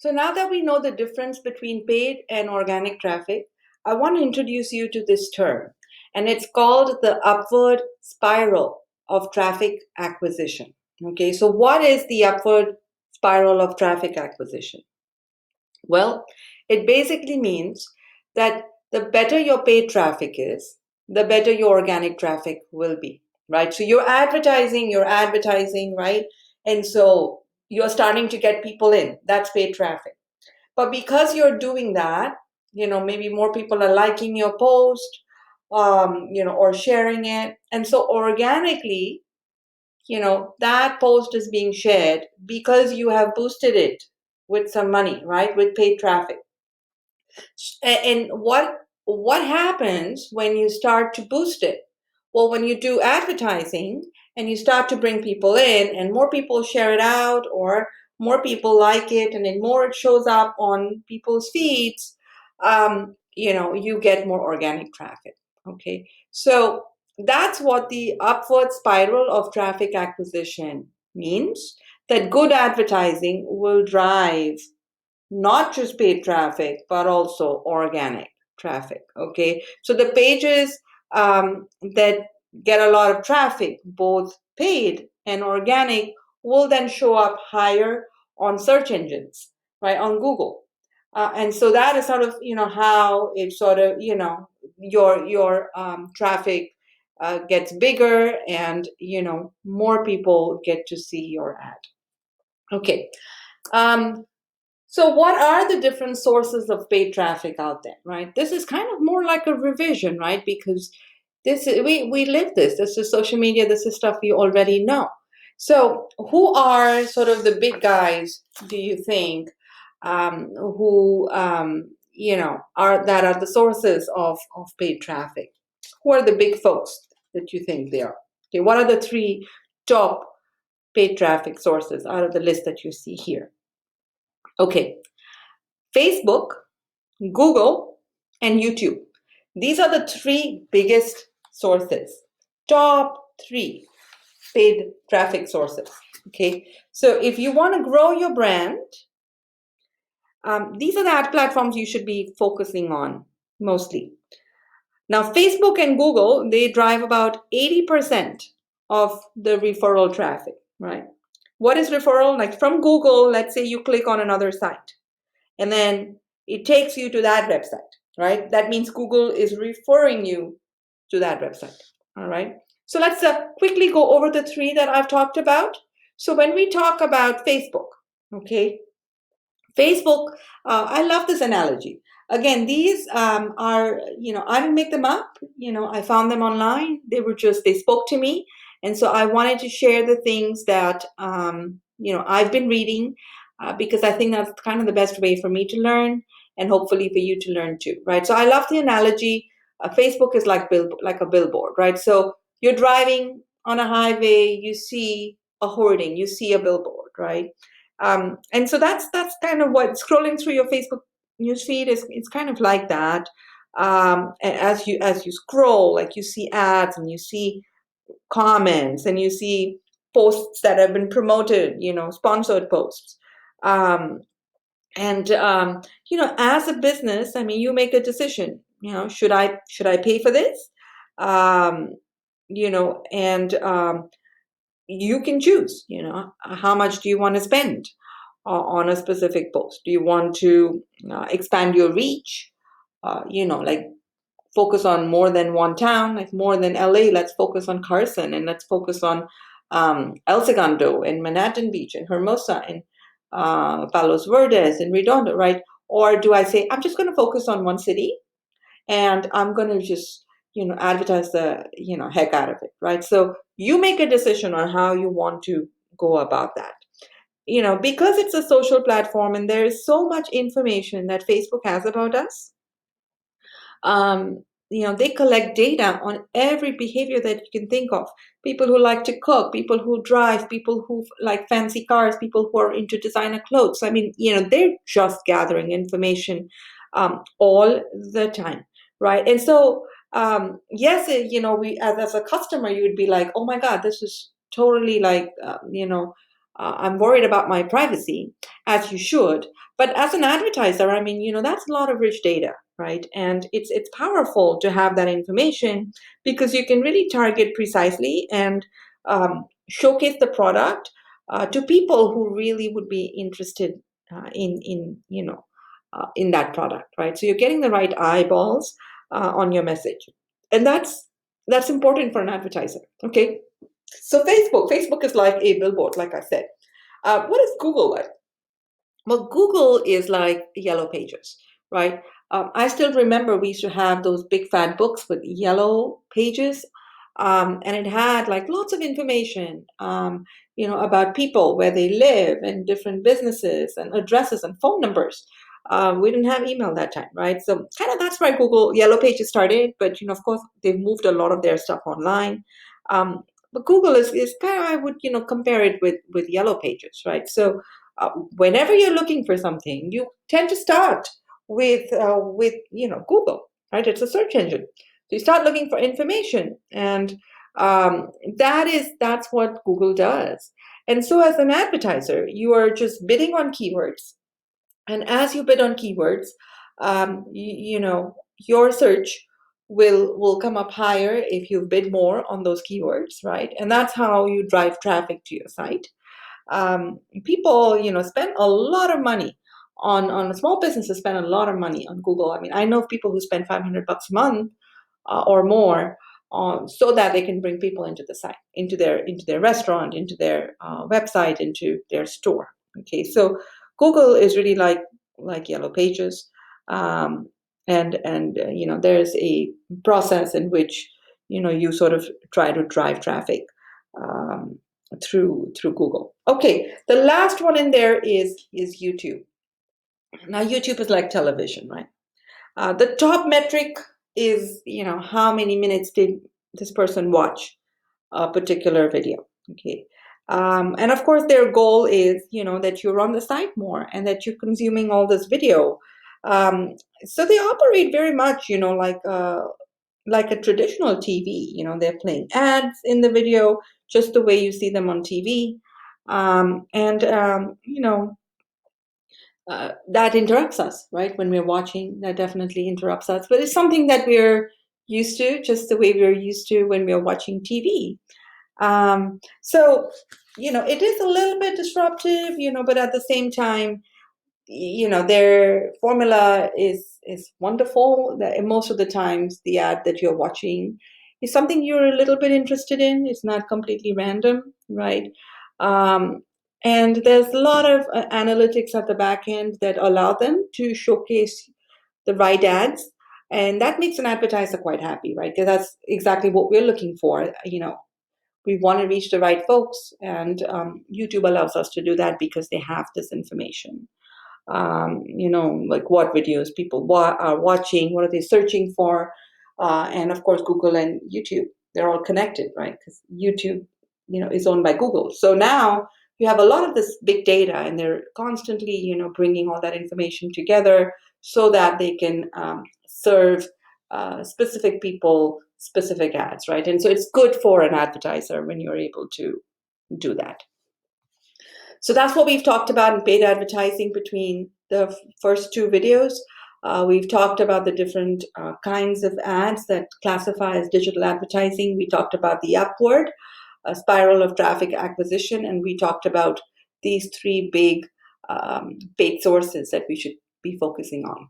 So now that we know the difference between paid and organic traffic, I want to introduce you to this term, and it's called the upward spiral of traffic acquisition. Okay, so what is the upward spiral of traffic acquisition? Well, it basically means that the better your paid traffic is, the better your organic traffic will be, right? So you're advertising, right? And so you're starting to get people in. That's paid traffic. But because you're doing that, maybe more people are liking your post, or sharing it. And so organically, that post is being shared because you have boosted it with some money, right? With paid traffic. And what happens when you start to boost it? Well, when you do advertising and you start to bring people in and more people share it out or more people like it and then more it shows up on people's feeds, you get more organic traffic. Okay. So that's what the upward spiral of traffic acquisition means, that good advertising will drive not just paid traffic, but also organic traffic. Okay, so the pages that get a lot of traffic, both paid and organic, will then show up higher on search engines, right, on Google. And so that is sort of how it sort of your traffic gets bigger, and more people get to see your ad. Okay. Um, so what are the different sources of paid traffic out there, right? This is kind of more like a revision, right? Because we live this. This is social media. This is stuff we already know. So who are sort of the big guys, do you think, who are the sources of paid traffic? Who are the big folks that you think they are? Okay, what are the three top paid traffic sources out of the list that you see here? Okay, Facebook, Google, and YouTube. These are the three biggest sources, top three paid traffic sources. Okay, so if you want to grow your brand, these are the ad platforms you should be focusing on mostly. Now, Facebook and Google, they drive about 80% of the referral traffic, right? What is referral? Like from Google, let's say you click on another site and then it takes you to that website, right? That means Google is referring you to that website, all right? So let's quickly go over the three that I've talked about. So when we talk about Facebook, okay, Facebook, I love this analogy. Again, these are, I didn't make them up. I found them online. They spoke to me. And so I wanted to share the things that, I've been reading because I think that's kind of the best way for me to learn and hopefully for you to learn too, right? So I love the analogy. Facebook is like a billboard, right? So you're driving on a highway, you see a hoarding, you see a billboard, right? And so that's kind of what scrolling through your Facebook newsfeed is. It's kind of like that. As you scroll, like you see ads and you see comments and you see posts that have been promoted, sponsored posts. Um, and as a business, I mean, you make a decision. Should I pay for this? Um, and you can choose. How much do you want to spend on a specific post? Do you want to expand your reach? Like focus on more than one town, like more than LA. Let's focus on Carson and let's focus on El Segundo and Manhattan Beach and Hermosa and Palos Verdes and Redondo, right? Or do I say, I'm just going to focus on one city and I'm going to just, advertise the, heck out of it, right? So you make a decision on how you want to go about that. Because it's a social platform and there is so much information that Facebook has about us, they collect data on every behavior that you can think of. People who like to cook, people who drive, people who like fancy cars, people who are into designer clothes. I mean, they're just gathering information all the time, right? And so, yes, we as a customer, you would be like, oh my God, this is totally like, I'm worried about my privacy, as you should. But as an advertiser, I mean, that's a lot of rich data, right? And it's powerful to have that information because you can really target precisely and showcase the product to people who really would be interested in that product, right? So you're getting the right eyeballs on your message, and that's important for an advertiser. Okay, so Facebook is like a billboard, like I said. What is Google like? Well, Google is like Yellow Pages, right? I still remember we used to have those big fat books with yellow pages, and it had like lots of information, about people, where they live, and different businesses, and addresses, and phone numbers. We didn't have email that time, right? So kind of that's where Google Yellow Pages started. But of course, they've moved a lot of their stuff online. But Google is kind of, I would compare it with Yellow Pages, right? So whenever you're looking for something, you tend to start with Google, right? It's a search engine, so you start looking for information, and that's what Google does. And so, as an advertiser, you are just bidding on keywords, and as you bid on keywords, your search will come up higher if you bid more on those keywords, right? And that's how you drive traffic to your site. People spend a lot of money on small businesses, spend a lot of money on Google. I mean, I know of people who spend $500 a month or more so that they can bring people into the site, into their restaurant, into their website, into their store. Okay, so Google is really like Yellow Pages. And there's a process in which you sort of try to drive traffic um, through Google. Okay, the last one in there is YouTube. Now YouTube is like television, right? The top metric is how many minutes did this person watch a particular video. Okay. And of course, their goal is that you're on the site more and that you're consuming all this video. So they operate very much like a traditional TV. They're playing ads in the video, just the way you see them on TV. And that interrupts us, right? When we're watching, that definitely interrupts us. But it's something that we're used to, just the way we're used to when we're watching TV. So, it is a little bit disruptive, but at the same time, their formula is wonderful. Most of the times, the ad that you're watching is something you're a little bit interested in. It's not completely random, right? Um, and there's a lot of analytics at the back end that allow them to showcase the right ads, and that makes an advertiser quite happy, right? Because that's exactly what we're looking for. We want to reach the right folks, and YouTube allows us to do that because they have this information. Like what videos people are watching, what are they searching for, and of course, Google and YouTube, they're all connected, right? Because YouTube, is owned by Google. So now you have a lot of this big data, and they're constantly, bringing all that information together so that they can serve specific people specific ads, right? And so it's good for an advertiser when you're able to do that. So that's what we've talked about in paid advertising between the first two videos. We've talked about the different kinds of ads that classify as digital advertising. We talked about the upward spiral of traffic acquisition, and we talked about these three big paid sources that we should be focusing on.